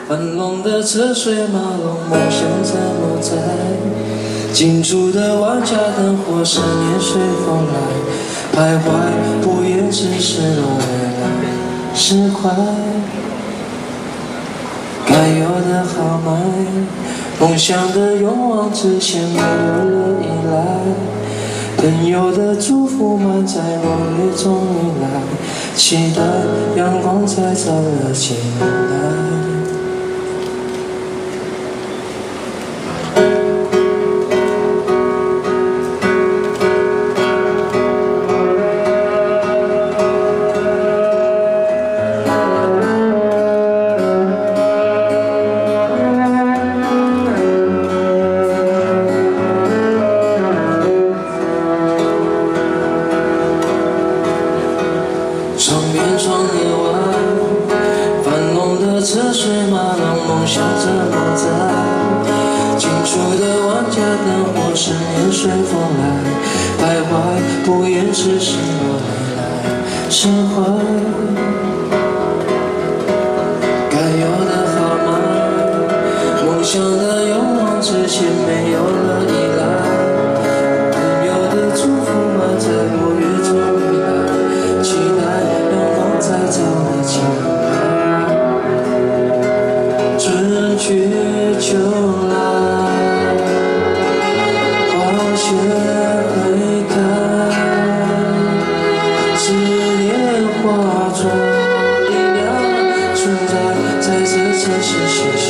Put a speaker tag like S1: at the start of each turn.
S1: 繁荣的车水马龙，梦想怎么在？金烛的万家灯火，思念随风来，徘徊不言只是我未来释怀。该有的豪迈，梦想的勇往直前，没有了依赖。朋友的祝福满载，落叶中迎来，期待阳光再照热进来。窗边窗额外，繁荣的车水马龙，梦想怎么在？金烛的万家灯火，思念随风来，徘徊不言只是我未来释怀。该有的豪迈，梦想的勇往直前，没有了依赖。朋友的祝福满载，落叶中迎来，期待再找你进来，春去秋来，花谢会开，思念化作力量，存在在这城市。